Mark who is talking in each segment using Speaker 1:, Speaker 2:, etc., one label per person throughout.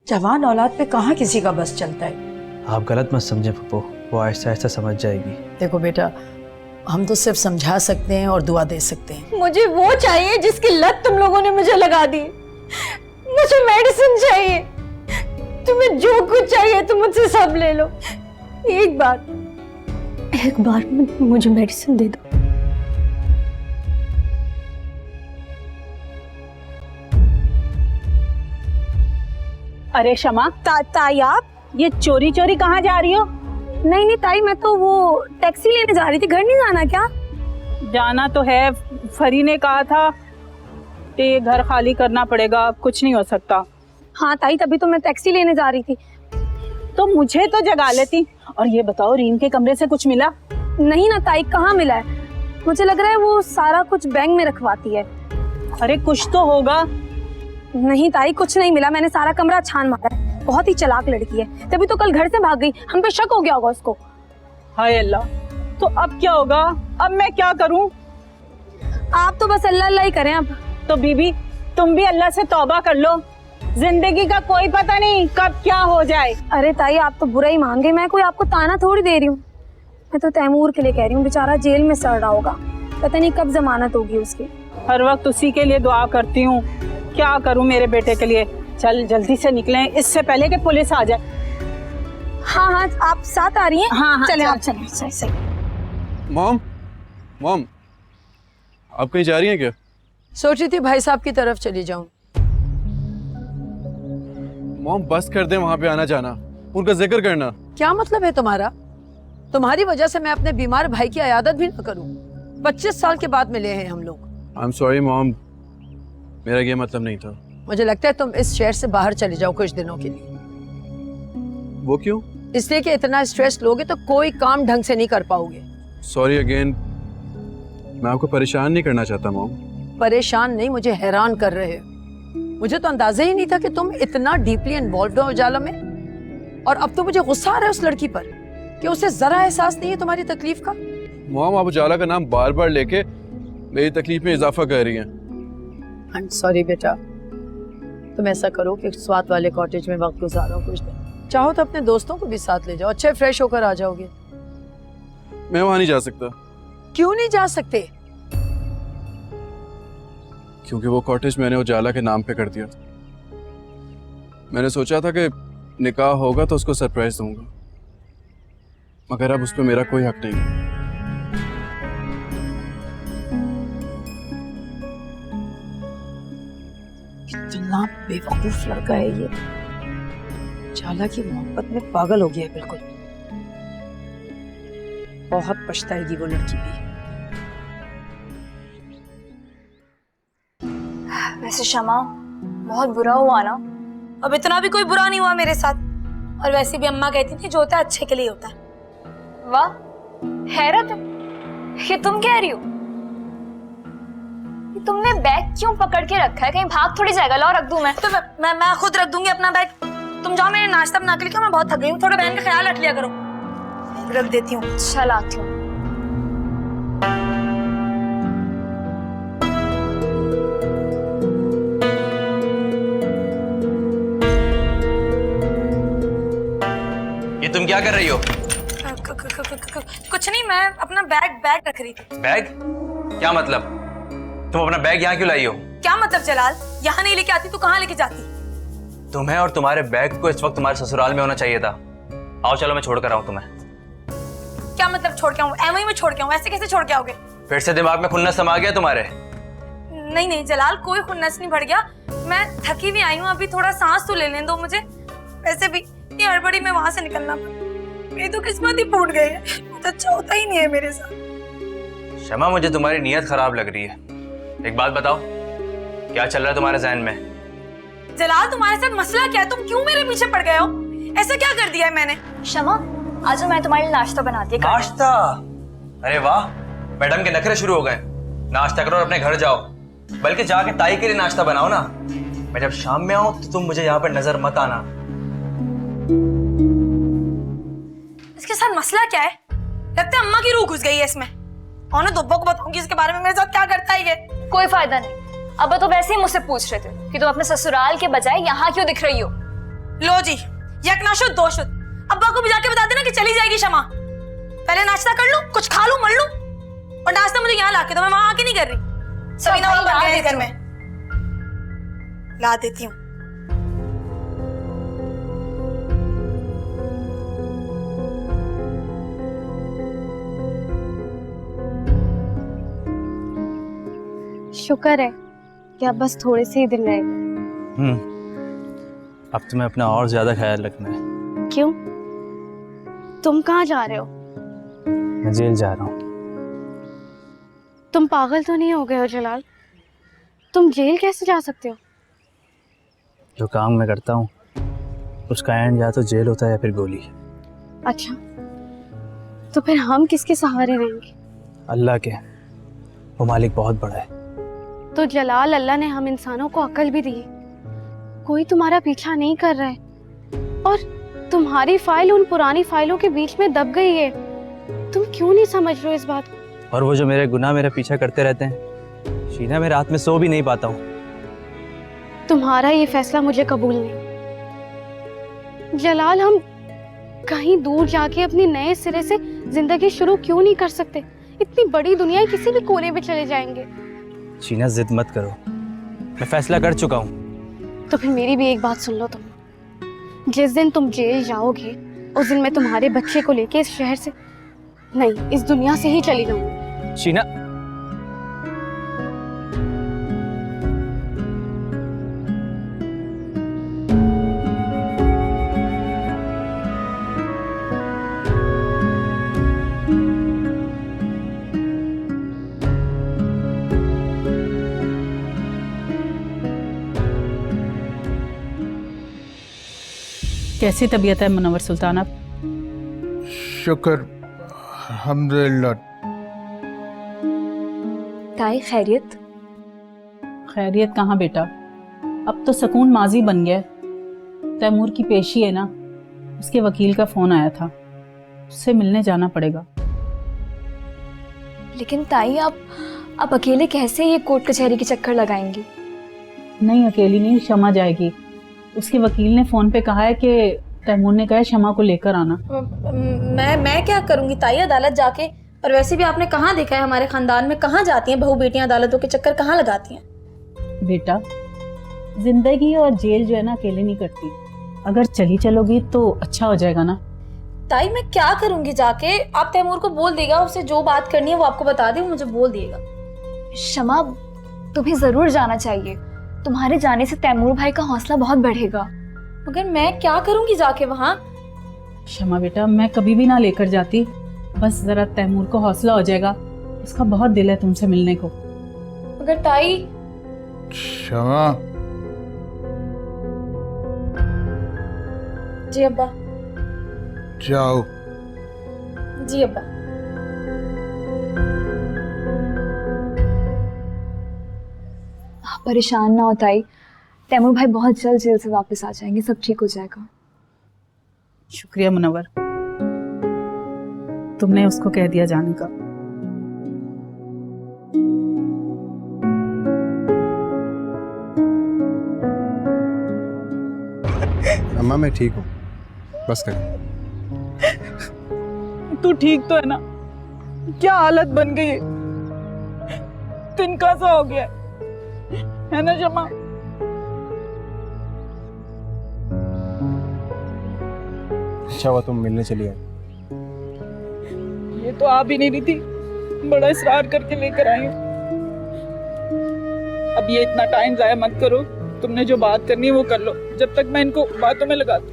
Speaker 1: जवान औलाद पे कहाँ किसी का बस चलता है।
Speaker 2: आप गलत मत समझे पप्पू, वो आहिस्ता आहिस्ता समझ जाएगी।
Speaker 1: देखो बेटा, हम तो सिर्फ समझा सकते हैं और दुआ दे सकते हैं।
Speaker 3: मुझे वो चाहिए जिसकी लत तुम लोगों ने मुझे लगा दी। मुझे मेडिसिन चाहिए। तुम्हें जो कुछ चाहिए तुम मुझसे सब ले लो। एक बार मुझे मेडिसिन दे दो।
Speaker 4: अरे शमा,
Speaker 3: ताई आप
Speaker 4: ये चोरी चोरी कहाँ जा रही हो?
Speaker 3: नहीं ताई, मैं तो वो टैक्सी लेने जा रही थी। घर नहीं जाना क्या?
Speaker 4: जाना तो है, फरी ने कहा था कि घर खाली करना पड़ेगा, कुछ नहीं हो सकता।
Speaker 3: हाँ ताई, तभी तो मैं टैक्सी लेने जा रही थी।
Speaker 4: तो मुझे तो जगा लेती। और ये बताओ, रीम के कमरे से कुछ मिला?
Speaker 3: नहीं ना ताई, कहाँ मिला है? मुझे लग रहा है वो सारा कुछ बैंक में रखवाती है।
Speaker 4: अरे कुछ तो होगा।
Speaker 3: नहीं ताई, कुछ नहीं मिला। मैंने सारा कमरा छान मारा है। बहुत ही चालाक लड़की है, तभी तो कल घर से भाग गई। हम पे शक हो गया होगा उसको।
Speaker 4: हाय अल्लाह, तो अब क्या होगा? अब मैं क्या करूं?
Speaker 3: आप तो बस अल्लाह अल्लाह ही करें अब।
Speaker 4: तो बीबी, तुम भी अल्लाह से तौबा कर लो। जिंदगी का कोई पता नहीं कब क्या हो जाए।
Speaker 3: अरे ताई, आप तो बुरा ही मान गए। मैं कोई आपको ताना थोड़ी दे रही हूँ। मैं तो तैमूर के लिए कह रही हूँ। बेचारा जेल में सड़ रहा होगा, पता नहीं कब जमानत होगी उसकी।
Speaker 4: हर वक्त उसी के लिए दुआ करती हूँ। क्या करूँ मेरे बेटे के लिए? चल जल्दी से निकलें, इससे पहले कि पुलिस आ जाए।
Speaker 3: हाँ, आप साथ आ रही हैं?
Speaker 4: हाँ,
Speaker 3: चलें आप, चलें। सही।
Speaker 5: मॉम, आप कहीं जा रही हैं क्या?
Speaker 1: सोची थी भाई साहब की तरफ चली जाऊं।
Speaker 5: मॉम, बस कर दें वहां पे आना जाना, उनका जिक्र करना।
Speaker 1: क्या मतलब है तुम्हारा? तुम्हारी वजह से मैं अपने बीमार भाई की अयादत भी न करूं। 25 साल के बाद मिले हैं हम लोग।
Speaker 5: आई एम सॉरी मॉम, मेरा ये मतलब नहीं था।
Speaker 1: मुझे लगता है तुम इस शहर से बाहर चले जाओ कुछ दिनों के लिए।
Speaker 5: वो क्यों?
Speaker 1: इसलिए कि इतना स्ट्रेस लोगे तो कोई काम ढंग से नहीं कर पाओगे।
Speaker 5: सॉरी अगेन, मैं आपको परेशान नहीं करना चाहता मॉम।
Speaker 1: परेशान नहीं, मुझे हैरान कर रहे हो। मुझे तो अंदाजा ही नहीं था कि तुम इतना डीपली इन्वॉल्व हो उजाला में। और अब तो मुझे गुस्सा आ रहा है उस लड़की पर कि उसे जरा एहसास नहीं है तुम्हारी तकलीफ का।
Speaker 5: मॉम, आप उजाला का नाम बार बार लेके मेरी तकलीफ में इजाफा कर रही हैं।
Speaker 1: आई एम सॉरी बेटा। तुम ऐसा करो कि स्वात वाले कॉटेज में वक्त गुजारो कुछ दिन। चाहो तो अपने दोस्तों को भी साथ ले जाओ, अच्छे फ्रेश होकर आ जाओगे।
Speaker 5: मैं वहां नहीं जा सकता।
Speaker 1: क्यों नहीं जा सकते?
Speaker 5: क्योंकि वो कॉटेज मैंने उजाला के नाम पे कर दिया था। मैंने सोचा था कि निकाह होगा तो उसको सरप्राइज दूंगा, मगर अब उस पर मेरा कोई हक नहीं।
Speaker 1: कितना बेवकूफ लड़का है ये। उजाला की मोहब्बत में पागल हो गया है बिल्कुल। बहुत पछताएगी वो लड़की भी।
Speaker 6: वैसे शमा, बहुत बुरा हुआ ना?
Speaker 3: अब इतना भी कोई बुरा नहीं हुआ मेरे साथ। और वैसे भी अम्मा कहती थी जो होता है अच्छे के लिए होता है।
Speaker 6: वाह, हैरत है। ये तुम कह रही हो? ये तुमने बैग क्यों पकड़ के रखा है? कहीं भाग थोड़ी जाएगा। लाओ रख दूं मैं?
Speaker 3: तो मैं खुद रख दूंगी अपना बैग। तुम जाओ, मैंने नाश्ता बना के लिया। मैं बहुत थक गई हूँ। थोड़ा बहन का ख्याल रख लिया करो। रख देती हूँ।
Speaker 6: चल आती हूँ।
Speaker 2: ये तुम क्या कर रही हो?
Speaker 3: कुछ नहीं, मैं अपना बैग रख रही थी।
Speaker 2: बैग? क्या मतलब? तुम अपना बैग यहाँ क्यों लाई हो?
Speaker 3: क्या मतलब जलाल? यहाँ नहीं लेके आती तो कहाँ लेके जाती?
Speaker 2: तुम्हें और तुम्हारे बैग को इस वक्त तुम्हारे ससुराल में होना चाहिए था। आओ चलो, मैं छोड़ कर आऊँ तुम्हें।
Speaker 3: क्या मतलब छोड़ के आऊँ? एवं में छोड़ के आऊँ? ऐसे कैसे छोड़ के आओगे?
Speaker 2: फिर से दिमाग में खुन्नस समा गया तुम्हारे?
Speaker 3: नहीं जलाल, कोई खुन्नस नहीं बढ़ गया। मैं थकी भी आई हूँ, अभी थोड़ा सांस तो लेने दो मुझे। वैसे भी ये हड़बड़ी में वहां से निकलना पड़ा। मेरी तो किस्मत ही फूट गई है। कुछ अच्छा होता ही नहीं है मेरे साथ।
Speaker 2: शमा, मुझे तुम्हारी नीयत खराब लग रही है। एक बात बताओ, क्या चल रहा है तुम्हारे जहन में?
Speaker 3: जलाल, तुम्हारे साथ मसला क्या है? तुम क्यों मेरे पीछे पड़ गए हो? ऐसा क्या कर दिया है मैंने?
Speaker 6: शमा, आज मैं तुम्हारे लिए नाश्ता बनाती है।
Speaker 2: नाश्ता? अरे वाह, मैडम के नखरे शुरू हो गए। नाश्ता करो और अपने घर जाओ। बल्कि जाके ताई के लिए नाश्ता बनाओ ना। मैं जब शाम में आऊं तो तुम मुझे यहाँ पर नजर मत आना।
Speaker 3: इसके साथ मसला क्या है? लगता है अम्मा की रूह घुस गई है इसमें। और ना दुब्बा को बताऊंगी इसके बारे में मेरे साथ क्या करता है ये।
Speaker 6: कोई फायदा नहीं। अब तो वैसे ही मुझसे पूछ रहे थे कि तुम अपने ससुराल के बजाय यहाँ क्यों दिख रही हो।
Speaker 3: लो जी, एक ना शुद्ध दो शुद्ध। अब्बा को भी जाके बता देना कि चली जाएगी शमा। पहले नाश्ता कर लूं, कुछ खा लूं, मर लूं, और नाश्ता मुझे यहाँ लाके दो, मैं वहां आके नहीं कर रही। सभी ना बन गए घर में, ला देती हूँ।
Speaker 6: शुक्र है कि अब बस थोड़े से ही दिन रह गए।
Speaker 2: अब तुम्हें अपना और ज्यादा ख्याल रखना है।
Speaker 6: क्यों? तुम कहाँ जा रहे हो?
Speaker 2: मैं जेल जा रहा हूँ।
Speaker 6: तुम पागल तो नहीं हो गए हो जलाल? तुम जेल कैसे जा सकते हो?
Speaker 2: जो काम मैं करता हूँ उसका एंड या तो जेल होता है या फिर गोली।
Speaker 6: अच्छा, तो फिर हम किसके सहारे रहेंगे?
Speaker 2: अल्लाह के। वो मालिक बहुत बड़ा है।
Speaker 6: तो जलाल, अल्लाह ने हम इंसानों को अकल भी दी है। कोई तुम्हारा पीछा नहीं कर रहा है और तुम्हारी फाइल उन पुरानी फाइलों के बीच में दब गई है। तुम क्यों नहीं समझ रहे हो इस बात को?
Speaker 2: और वो जो मेरे गुनाह मेरा पीछा करते रहते हैं शीना, मैं रात में सो भी नहीं पाता हूँ।
Speaker 6: तुम्हारा ये फैसला मुझे कबूल नहीं। जलाल, हम कहीं दूर जाके अपनी नए सिरे से जिंदगी शुरू क्यों नहीं कर सकते? इतनी बड़ी दुनिया किसी भी कोने में चले जाएंगे।
Speaker 2: शीना जिद मत करो, मैं फैसला कर चुका हूँ।
Speaker 6: तो फिर मेरी भी एक बात सुन लो तुम। जिस दिन तुम जेल जाओगे उस दिन मैं तुम्हारे बच्चे को लेके इस शहर से नहीं, इस दुनिया से ही चली जाऊंगी।
Speaker 2: शीना,
Speaker 4: कैसी तबीयत है मुनव्वर सुल्तान अब?
Speaker 7: शुक्र अल्हम्दुलिल्लाह।
Speaker 6: ताई खैरियत?
Speaker 4: खैरियत कहाँ बेटा, अब तो सुकून माजी बन गया। तैमूर की पेशी है ना, उसके वकील का फोन आया था, उससे मिलने जाना पड़ेगा।
Speaker 6: लेकिन ताई, आप अकेले कैसे ये कोर्ट कचहरी के चक्कर लगाएंगी?
Speaker 4: नहीं, अकेली नहीं, शमा जाएगी। उसके वकील ने फोन पे कहा है कि तैमूर ने कहा है शमा को लेकर आना।
Speaker 3: मैं क्या करूंगी ताई अदालत जाके? और वैसे भी आपने कहाँ देखा है हमारे खानदान में कहाँ जाती हैं बहू बेटियां, अदालतों के चक्कर कहाँ लगाती हैं?
Speaker 4: बेटा, जिंदगी और जेल जो है ना अकेले नहीं कटती। अगर चली चलोगी तो अच्छा हो जाएगा ना।
Speaker 3: ताई मैं क्या करूंगी जाके? आप तैमूर को बोल देगा, उससे जो बात करनी है वो आपको बता दे, वो मुझे बोल दिएगा।
Speaker 6: शमा, तुम्हें जरूर जाना चाहिए। तुम्हारे जाने से तैमूर भाई का हौसला बहुत बढ़ेगा।
Speaker 3: मगर मैं क्या करूंगी जाके वहाँ?
Speaker 4: शमा बेटा, मैं कभी भी ना लेकर जाती, बस जरा तैमूर को हौसला हो जाएगा। उसका बहुत दिल है तुमसे मिलने को।
Speaker 3: मगर ताई,
Speaker 7: शमा,
Speaker 3: जी अब्बा।
Speaker 7: जाओ।
Speaker 3: जी अब्बा।
Speaker 6: परेशान ना हो ताई, तैमूर भाई बहुत जल्द जेल से वापस आ जाएंगे, सब ठीक हो जाएगा।
Speaker 4: शुक्रिया मुनव्वर, तुमने उसको कह दिया जाने का।
Speaker 5: अम्मा मैं ठीक हूँ, बस कर।
Speaker 4: तू ठीक तो है ना? क्या हालत बन गई है, तिनका सा हो गया है ना शमा?
Speaker 5: अच्छा हुआ तुम मिलने चली आई।
Speaker 4: ये तो आ भी नहीं रही थी, बड़ा इसरार करके लेकर आई हूँ। अब ये इतना टाइम जाया मत करो, तुमने जो बात करनी है वो कर लो, जब तक मैं इनको बातों में लगाती।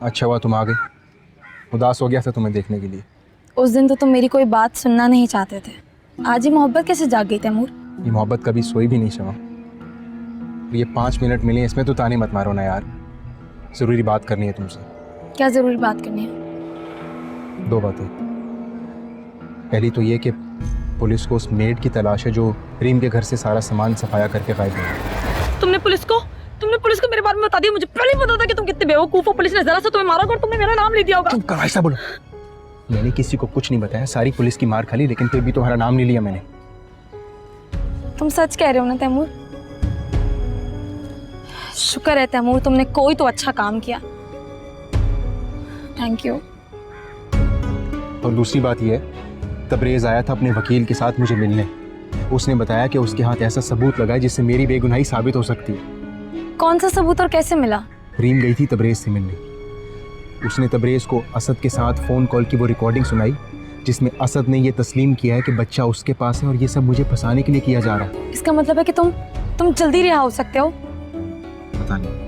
Speaker 5: अच्छा हुआ तुम आ गई, उदास हो गया था तुम्हें देखने के लिए।
Speaker 3: उस दिन तो तुम मेरी कोई बात सुनना नहीं चाहते थे, आज ही मोहब्बत कैसे जाग गई तैमूर?
Speaker 5: ये मोहब्बत कभी सोई भी नहीं शमा। ये 5 मिनट मिले, इसमें तो ताने मत मारो ना यार। ज़रूरी बात करनी है तुमसे।
Speaker 3: क्या जरूरी बात करनी है?
Speaker 5: 2 बातें। पहली तो ये कि पुलिस को उस मेड की तलाश है जो रीम के घर से सारा सामान सफाया करके गायब है।
Speaker 3: तुमने पुलिस को मेरे बारे में बता दिया? मुझे पहले पता था कि तुम कितने बेवकूफ हो। पुलिस ने जरा सा तुम्हें मारा और तुमने मेरा नाम ले दिया होगा।
Speaker 5: तुम कहाँ ऐसा बोलो? मैंने किसी को कुछ नहीं बताया, सारी पुलिस की मार खा ली, लेकिन फिर भी तुम्हारा नाम नहीं लिया मैंने।
Speaker 3: तुम सच कह रहे हो ना तैमूर? शुक्र है तैमूर, तुमने कोई तो अच्छा काम किया। Thank you.
Speaker 8: और दूसरी बात यह है, तबरेज़ आया था अपने वकील के साथ मुझे मिलने। उसने बताया कि उसके हाथ ऐसा सबूत लगा है जिससे मेरी बेगुनाही साबित हो सकती है।
Speaker 3: कौन सा सबूत और कैसे मिला?
Speaker 8: रीम गई थी तबरेज़ से मिलने। उसने तबरेज़ को असद के साथ फ़ोन कॉल की वो रिकॉर्डिंग सुनाई जिसमें असद ने ये तस्लीम किया है कि बच्चा उसके पास है और ये सब मुझे फंसाने के लिए किया जा रहा है।
Speaker 3: इसका मतलब है कि तुम जल्दी रिहा हो सकते हो।
Speaker 8: पता नहीं।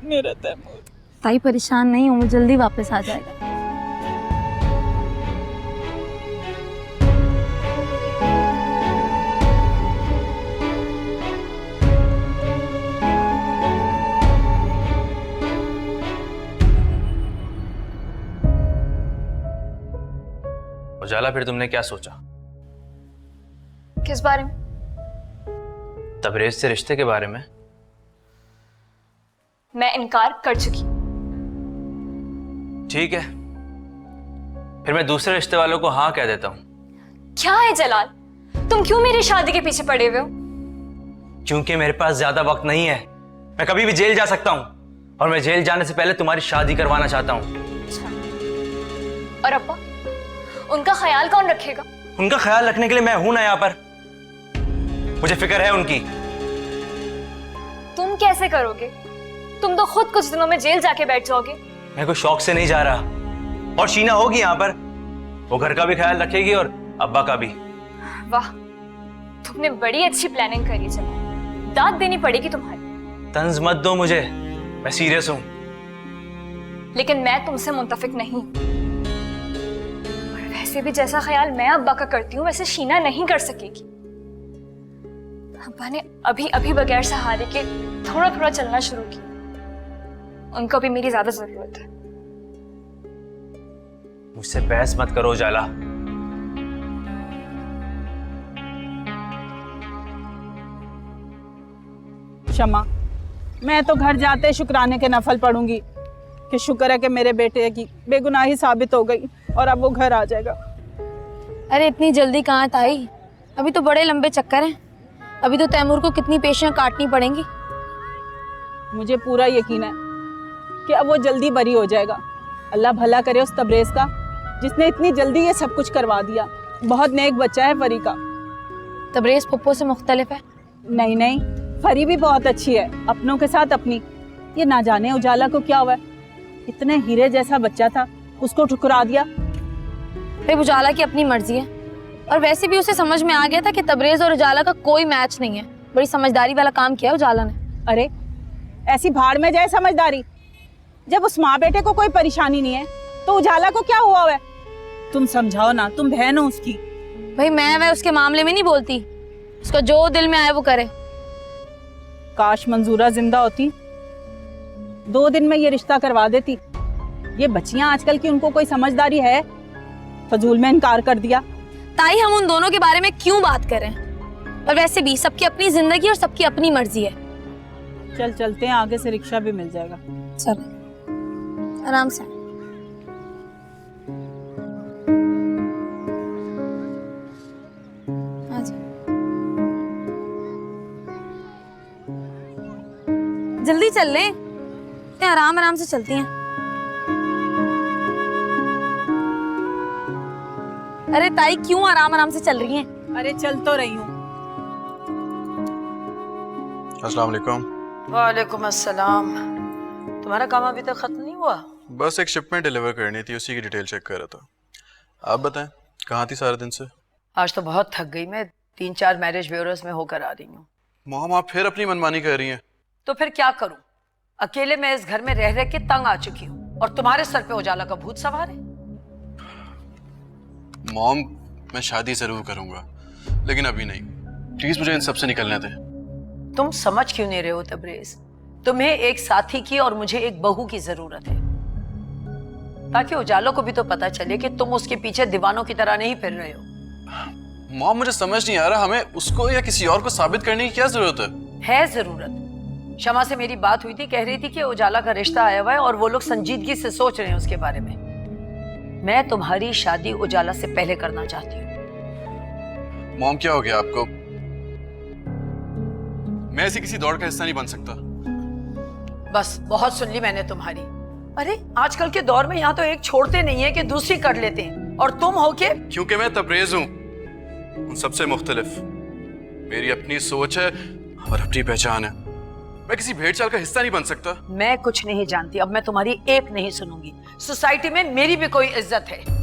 Speaker 4: मेरा तैमूर।
Speaker 3: ताई परेशान नहीं हो, वो जल्दी वापस आ जाएगा।
Speaker 2: उजाला, फिर तुमने क्या सोचा?
Speaker 3: किस बारे में?
Speaker 2: तबरेज से रिश्ते के बारे में।
Speaker 3: मैं इनकार कर चुकी।
Speaker 2: ठीक है, फिर मैं दूसरे रिश्ते वालों को हाँ कह देता हूँ।
Speaker 3: क्या है जलाल, तुम क्यों मेरी शादी के पीछे पड़े हुए हो?
Speaker 2: क्योंकि मेरे पास ज्यादा वक्त नहीं है। मैं कभी भी जेल जा सकता हूँ और मैं जेल जाने से पहले तुम्हारी शादी करवाना चाहता हूँ।
Speaker 3: और अब्बा, उनका ख्याल कौन रखेगा?
Speaker 2: उनका ख्याल रखने के लिए मैं हूं ना यहाँ पर। मुझे फिक्र है उनकी।
Speaker 3: तुम कैसे करोगे? तुम तो खुद कुछ दिनों में जेल जाके बैठ जाओगे।
Speaker 2: मैं कोई शौक से नहीं जा रहा। और शीना होगी यहाँ पर, वो घर का भी ख्याल रखेगी और अब्बा का भी।
Speaker 3: वाह, तुमने बड़ी अच्छी प्लानिंग करी। चलो, दाद देनी पड़ेगी तुम्हारी।
Speaker 2: तंज मत दो मुझे, मैं सीरियस हूँ।
Speaker 3: लेकिन मैं तुमसे मुंतफिक नहीं। और वैसे भी जैसा ख्याल मैं अब्बा का करती हूँ वैसे शीना नहीं कर सकेगी। अब्बा ने अभी अभी बगैर सहारे के थोड़ा थोड़ा चलना शुरू किया। उनको भी मेरी ज्यादा जरूरत है।
Speaker 2: मुझसे बहस मत करो उजाला।
Speaker 4: शमा, मैं तो घर जाते शुक्राने के नफल पढ़ूंगी कि शुक्र है कि मेरे बेटे की बेगुनाही साबित हो गई और अब वो घर आ जाएगा।
Speaker 3: अरे इतनी जल्दी कहाँ ताई, अभी तो बड़े लंबे चक्कर हैं। अभी तो तैमूर को कितनी पेशियां काटनी पड़ेंगी।
Speaker 4: मुझे पूरा यकीन है कि अब वो जल्दी बरी हो जाएगा। अल्लाह भला करे उस तबरेज़ का जिसने इतनी जल्दी ये सब कुछ करवा दिया। बहुत नेक बच्चा है फरी का।
Speaker 3: तबरेज़ पप्पो से मुख्तलिफ है?
Speaker 4: नहीं नहीं, फरी भी बहुत अच्छी है, अपनों के साथ अपनी। ये ना जाने उजाला को क्या हुआ है, इतने हीरे जैसा बच्चा था, उसको ठुकरा दिया।
Speaker 3: फिर उजाला की अपनी मर्जी है। और वैसे भी उसे समझ में आ गया था कि तबरेज़ और उजाला का कोई मैच नहीं है। बड़ी समझदारी वाला काम किया उजाला ने।
Speaker 4: अरे ऐसी भाड़ में जाए समझदारी। जब उस माँ बेटे को कोई परेशानी नहीं है तो उजाला को क्या हुआ है? तुम समझाओ ना, तुम बहन हो उसकी।
Speaker 3: भाई मैं उसके मामले में नहीं बोलती। उसका जो दिल में आए वो करे।
Speaker 4: काश मंजूरा जिंदा होती, 2 दिन में ये रिश्ता करवा देती। ये बच्चियां आजकल की, उनको कोई समझदारी है? फजूल में इनकार कर दिया।
Speaker 3: ताई, हम उन दोनों के बारे में क्यों बात करें? और वैसे भी सबकी अपनी जिंदगी और सबकी अपनी मर्जी है।
Speaker 4: चल चलते हैं, आगे से रिक्शा भी मिल जाएगा।
Speaker 3: चलो आराम से। जल्दी चल ले, आराम आराम से चलती हैं। अरे ताई, क्यों आराम आराम से चल रही हैं?
Speaker 4: अरे चल तो रही हूँ।
Speaker 5: अस्सलाम वालेकुम।
Speaker 1: वालेकुम अस्सलाम। तुम्हारा काम अभी तक खत्म नहीं हुआ?
Speaker 5: बस एक शिपमेंट डिलीवर करनी थी, उसी की डिटेल चेक कर रहा था। आप बताएं, कहाँ थी सारे दिन से?
Speaker 1: आज तो बहुत थक गई मैं। 3-4 मैरिज ब्यूरोज में होकर आ रही हूँ।
Speaker 5: मॉम, आप फिर अपनी मनमानी कर रही हैं।
Speaker 1: तो फिर क्या करूं? अकेले मैं इस घर में रह रह के तंग आ चुकी हूँ और तुम्हारे सर पे उजाला का भूत सवार है।
Speaker 5: मॉम, मैं शादी जरूर करूंगा लेकिन अभी नहीं। प्लीज मुझे इन सब से निकलने दें।
Speaker 1: तुम समझ क्यों नहीं रहे हो तबरेज? तुम्हें एक साथी की और मुझे एक बहू की जरूरत है, ताकि उजालों को भी तो पता चले कि तुम उसके पीछे दीवानों की तरह नहीं फिर रहे हो।
Speaker 5: मॉम, मुझे समझ नहीं आ रहा, हमें उसको या किसी और को साबित करने की क्या जरूरत है?
Speaker 1: जरूरत। शमा से मेरी बात हुई थी, कह रही थी कि उजाला का रिश्ता आया हुआ है और वो लोग संजीदगी से सोच रहे हैं उसके बारे में। मैं तुम्हारी शादी उजाला से पहले करना चाहती हूँ
Speaker 5: मॉम क्या हो गया आपको? मैं ऐसी किसी दौड़ का हिस्सा नहीं बन सकता।
Speaker 1: बस बहुत सुन ली मैंने तुम्हारी। अरे आजकल के दौर में यहाँ तो एक छोड़ते नहीं है कि दूसरी कर लेते हैं, और तुम हो के।
Speaker 5: क्योंकि मैं तबरेज हूँ, उन सबसे मुख्तलिफ। मेरी अपनी सोच है और अपनी पहचान है। मैं किसी भेड़ चाल का हिस्सा नहीं बन सकता।
Speaker 1: मैं कुछ नहीं जानती, अब मैं तुम्हारी एक नहीं सुनूंगी। सोसाइटी में मेरी भी कोई इज्जत है।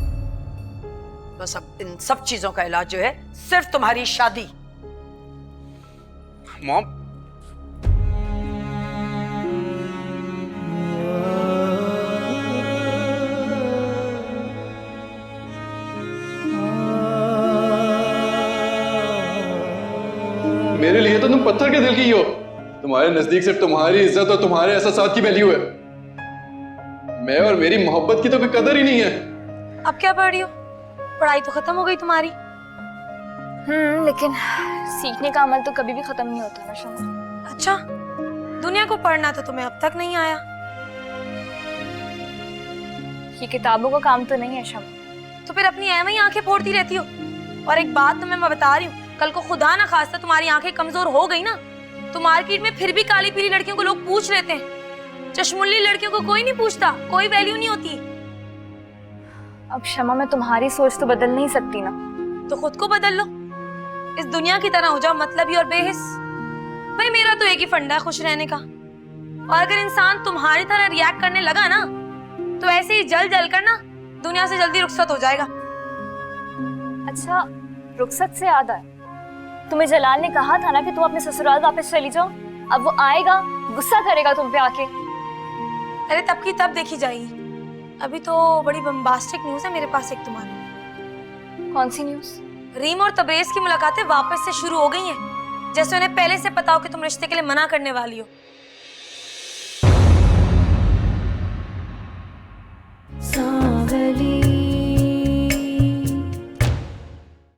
Speaker 1: बस अब इन सब चीजों का इलाज जो है सिर्फ तुम्हारी शादी।
Speaker 5: मॉम, मेरे लिए तो तुम पत्थर के दिल की हो। तुम्हारे नजदीक सिर्फ तुम्हारी इज्जत और तुम्हारे एहसास की वैल्यू है। मैं और मेरी मोहब्बत की तो कोई कदर ही नहीं है।
Speaker 3: अब क्या पढ़ रही हो? पढ़ाई तो खत्म हो गई तुम्हारी।
Speaker 9: लेकिन सीखने का अमल तो कभी भी खत्म नहीं होता ना शमा।
Speaker 3: अच्छा, दुनिया को पढ़ना तो तुम्हें अब तक नहीं आया।
Speaker 9: ये किताबों का काम तो नहीं है शमा।
Speaker 3: तो फिर अपनी ऐਵੇਂ ही आंखें फोड़ती रहती हो। और एक बात तुम्हें मैं बता रही हूँ, कल को खुदा ना खास्ता तुम्हारी आंखें कमजोर हो गई ना, तो मार्केट में फिर भी काली पीली लड़कियों को लोग पूछ लेते हैं। चश्मुल्ली लड़कियों को कोई नहीं पूछता, कोई वैल्यू नहीं होती।
Speaker 9: अब शमा मैं तुम्हारी सोच तो बदल नहीं सकती ना।
Speaker 3: तो खुद को बदल लो, इस दुनिया की तरह हो जाओ मतलबी और बेहिस। भाई मेरा तो एक ही फंडा है, खुश रहने का। और अगर इंसान तुम्हारी तरह रिएक्ट करने लगा ना, तो ऐसे ही जल जल कर ना दुनिया से जल्दी रुखसत हो जाएगा।
Speaker 9: अच्छा, रुखसत से याद आया, तुम्हें जलाल ने कहा था ना कि तुम अपने ससुराल वापस चली जाओ। अब वो आएगा, गुस्सा करेगा तुम पे आके।
Speaker 3: अरे तब की तब देखी जाएगी। अभी तो बड़ी बम्बास्टिक न्यूज है मेरे पास एक तुम्हारी।
Speaker 9: कौन सी न्यूज?
Speaker 3: रीम और तबरेज की मुलाकातें वापस से शुरू हो गई हैं, जैसे उन्हें पहले से पता हो कि तुम रिश्ते के लिए मना करने वाली हो।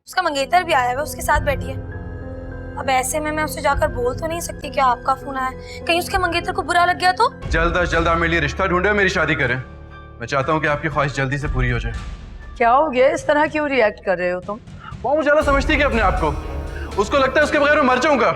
Speaker 3: उसका मंगेतर भी आया है, उसके साथ बैठी है। अब ऐसे में मैं उससे जाकर बोल तो नहीं सकती कि आपका फोन आया, कहीं उसके मंगेतर को बुरा लग गया तो।
Speaker 5: जल्द अज जल्द आप मेरे लिए रिश्ता ढूंढे और मेरी शादी करें। मैं चाहता हूँ कि आपकी ख्वाहिश जल्दी से पूरी हो जाए।
Speaker 1: क्या हो गया? इस तरह क्यों रिएक्ट कर रहे हो तुम?
Speaker 5: वो मुझे ज्यादा समझती है कि अपने आप को, उसको लगता है उसके बगैर मैं मर जाऊंगा।